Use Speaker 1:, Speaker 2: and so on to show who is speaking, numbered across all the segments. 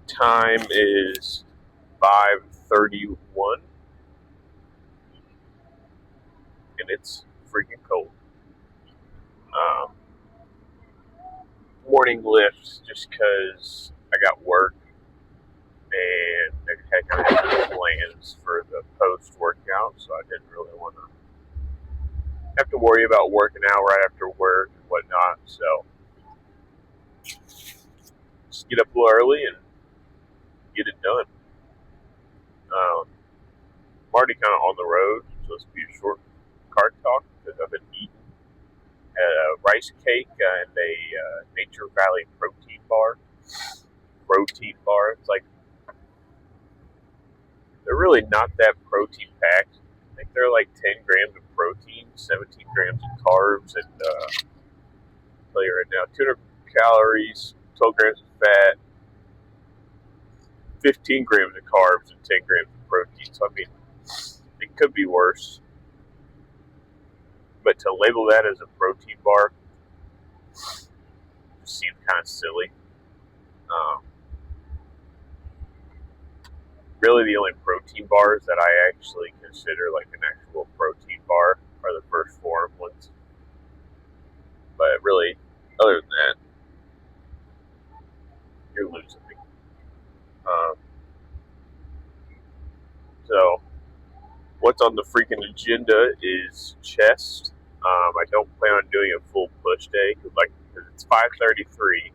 Speaker 1: Time is 5:31, and it's freaking cold. Um, Morning lifts just because I got work and I had kind of plans for the post workout, so I didn't really want to have to worry about working out right after work and whatnot. So just get up a little early and get it done. I'm already kind of on the road, so it's be a short car talk because I've been eating a rice cake and a Nature Valley protein bar. It's like they're really not that protein packed. I think they're like 10 grams of protein, 17 grams of carbs, and I'll tell you right now, 200 calories, 12 grams of fat, 15 grams of carbs, and 10 grams of protein. So I mean, it could be worse. But to label that as a protein bar just seems kind of silly. Um, really, the only protein bars that I actually consider like an actual protein bar are the First Form ones. But really, other than that, you're losing me. Um, so, what's on the freaking agenda is chest. I don't plan on doing a full push day because it's 5:33.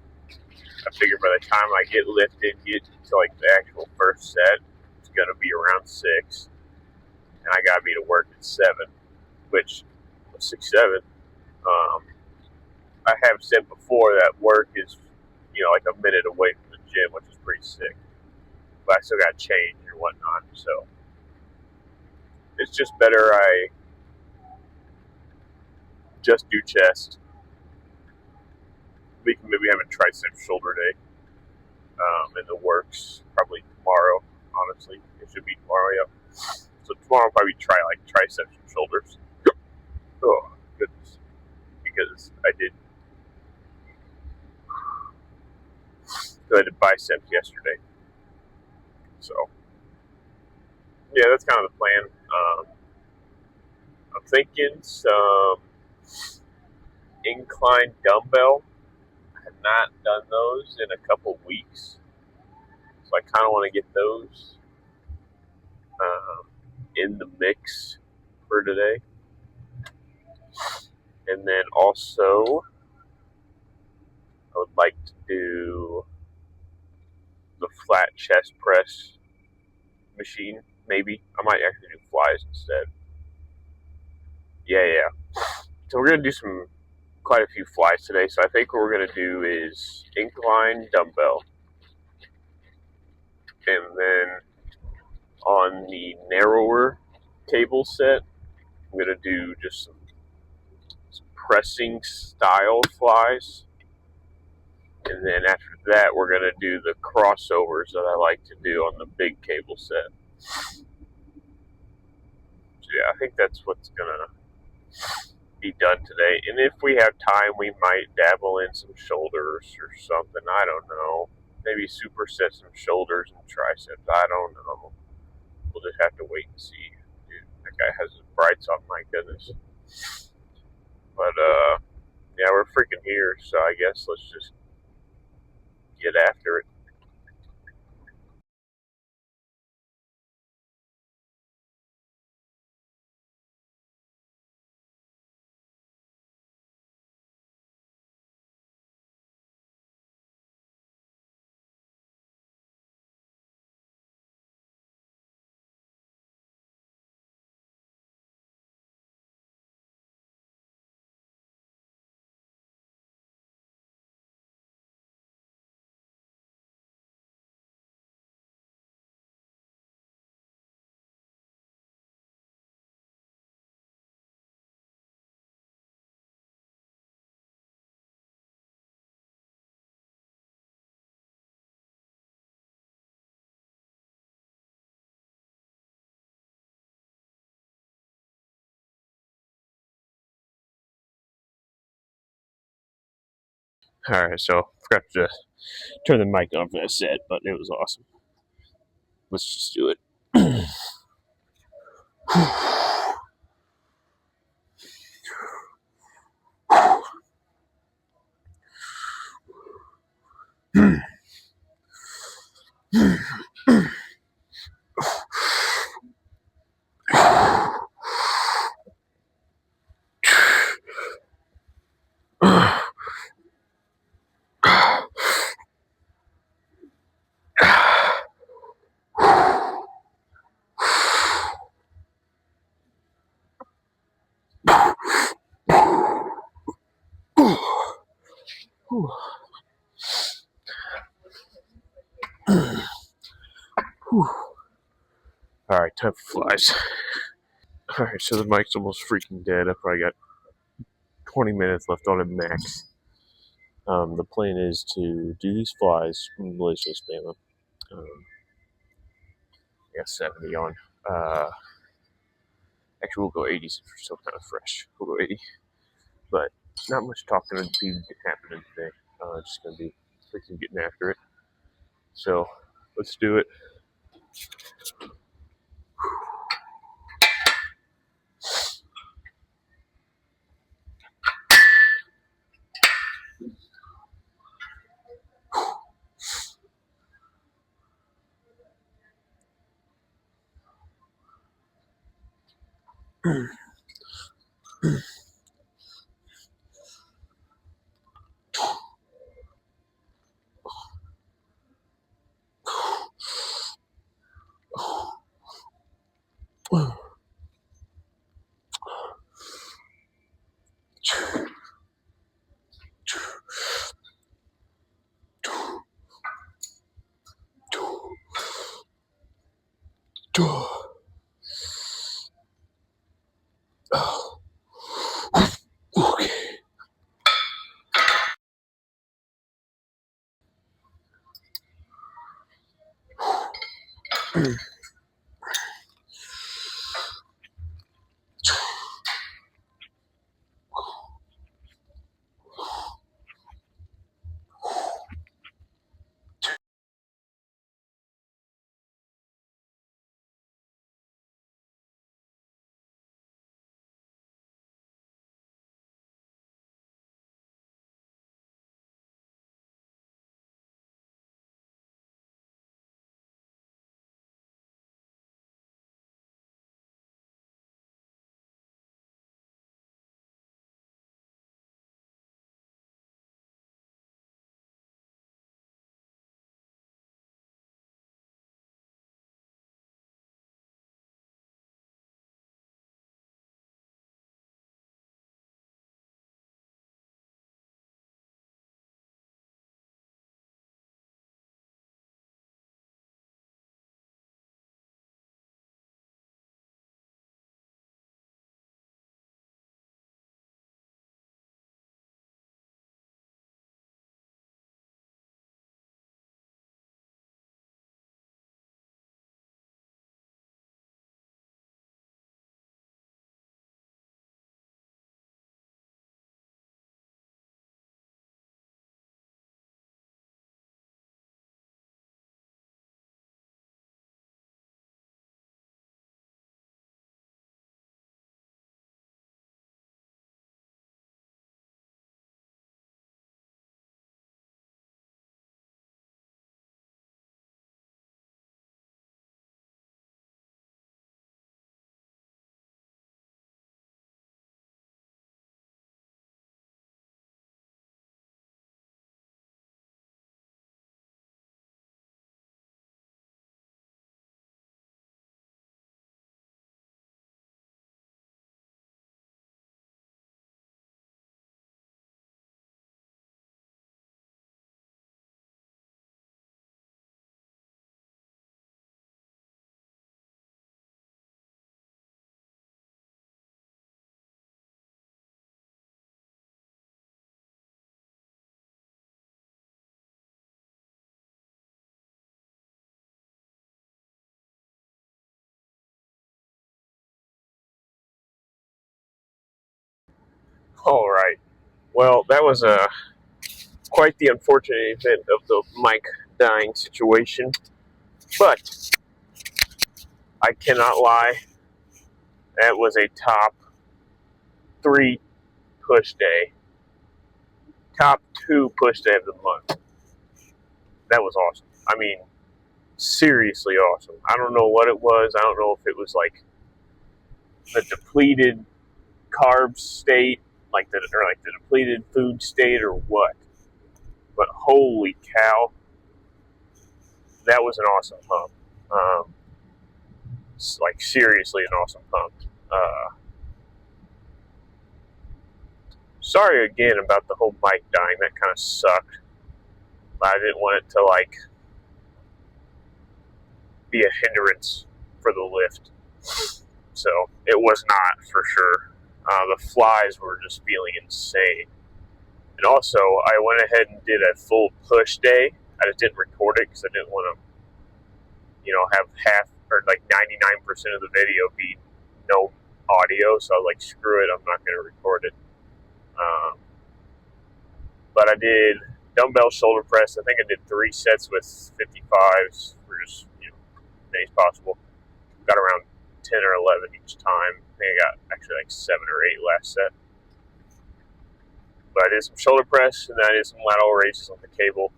Speaker 1: I figure by the time I get lifted, get to like the actual first set, it's gonna be around 6, and I gotta be to work at 7, which 6:07. Um, I have said before that work is, like a minute away from the gym, which is pretty sick. But I still got to change and whatnot, so it's just better I just do chest. We can maybe have a tricep shoulder day in the works probably tomorrow. Honestly, it should be tomorrow. Yeah. So tomorrow I'll probably try like triceps and shoulders. Oh goodness, because I did biceps yesterday. So yeah, that's kind of the plan. I'm thinking some incline dumbbell. I have not done those in a couple weeks, so I kind of want to get those in the mix for today. And then also, I would like to do the flat chest press machine. Maybe I might actually do flies instead. Yeah. So we're gonna do quite a few flies today. So I think what we're gonna do is incline dumbbell, and then on the narrower table set, I'm gonna do just some pressing style flies. And then after that, we're going to do the crossovers that I like to do on the big cable set. So yeah, I think that's what's going to be done today. And if we have time, we might dabble in some shoulders or something. I don't know. Maybe superset some shoulders and triceps. I don't know. We'll just have to wait and see. Dude, that guy has his brights on, my goodness. But, yeah, we're freaking here, so I guess let's just get after it. All right, so forgot to turn the mic on for that set, but it was awesome. Let's just do it. Alright, time for flies. Alright, so the mic's almost freaking dead. I probably got 20 minutes left on it max. The plan is to do these flies, Malaysia spam them. I got 70 on. Actually, we'll go 80 since we're still kind of fresh. We'll go 80. But not much talking to be happening today. Just going to be freaking getting after it. So, let's do it. Okay. Alright. Well, that was a quite the unfortunate event of the Mike dying situation. But I cannot lie, that was a top 3 push day, top 2 push day of the month. That was awesome. I mean, seriously awesome. I don't know what it was. I don't know if it was like the depleted carb state, or the depleted food state, or what. But holy cow, that was an awesome pump. Like seriously, an awesome pump. Sorry again about the whole Mike dying. That kind of sucked. I didn't want it to like be a hindrance for the lift. So it was not, for sure. The flies were just feeling insane. And also, I went ahead and did a full push day. I just didn't record it because I didn't want to, have half or like 99% of the video be no audio. So I was like, screw it, I'm not going to record it. But I did dumbbell shoulder press. I think I did 3 sets with 55s for just, as many as possible. Got around 10 or 11 each time. I think I got actually like 7 or 8 last set. But I did some shoulder press, and then I did some lateral raises on the cable.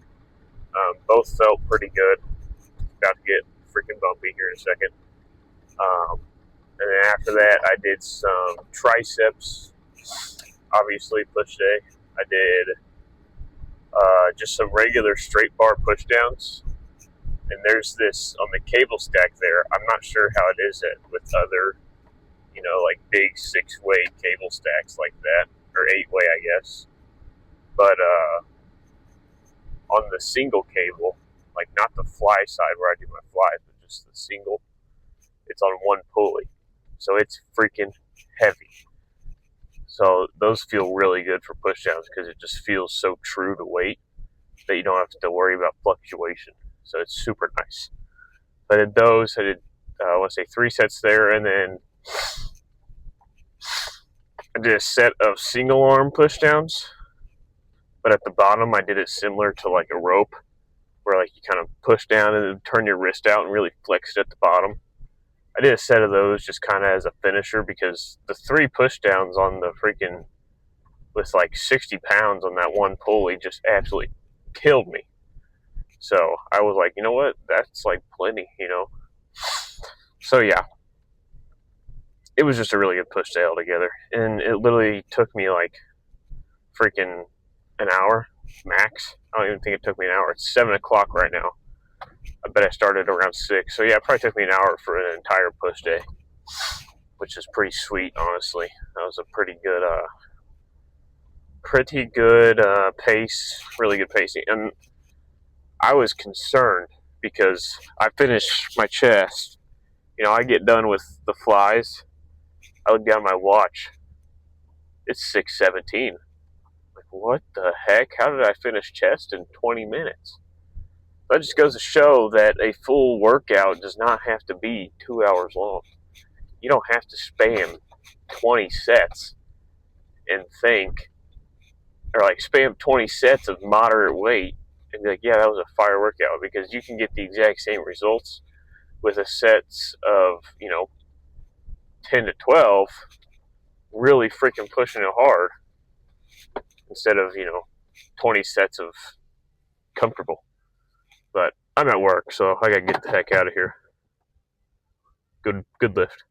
Speaker 1: Both felt pretty good. About to get freaking bumpy here in a second. And then after that, I did some triceps. Obviously, push day. I did just some regular straight bar push downs. And there's this on the cable stack there. I'm not sure how it is with other, like big 6-way cable stacks like that, or 8-way, I guess. But on the single cable, like not the fly side where I do my flies, but just the single, it's on one pulley. So it's freaking heavy. So those feel really good for pushdowns because it just feels so true to weight that you don't have to worry about fluctuation. So it's super nice. I did those. I did, 3 sets there, and then I did a set of single arm pushdowns. But at the bottom, I did it similar to like a rope, where like you kind of push down and then turn your wrist out and really flex it at the bottom. I did a set of those just kind of as a finisher because the 3 pushdowns on the freaking, with like 60 pounds on that one pulley just absolutely killed me. So I was like, you know what? That's like plenty, So yeah, it was just a really good push day altogether. And it literally took me like freaking an hour max. I don't even think it took me an hour. It's 7 o'clock right now. I bet I started around 6. So yeah, it probably took me an hour for an entire push day, which is pretty sweet, honestly. That was a pretty good pace, really good pacing. And I was concerned because I finished my chest. I get done with the flies. I look down at my watch. It's 6:17. Like, what the heck? How did I finish chest in 20 minutes? That just goes to show that a full workout does not have to be 2 hours long. You don't have to spam 20 sets and think, or like spam 20 sets of moderate weight and be like, yeah, that was a fire workout, because you can get the exact same results with a sets of, 10 to 12, really freaking pushing it hard instead of, 20 sets of comfortable. But I'm at work, so I gotta get the heck out of here. Good lift.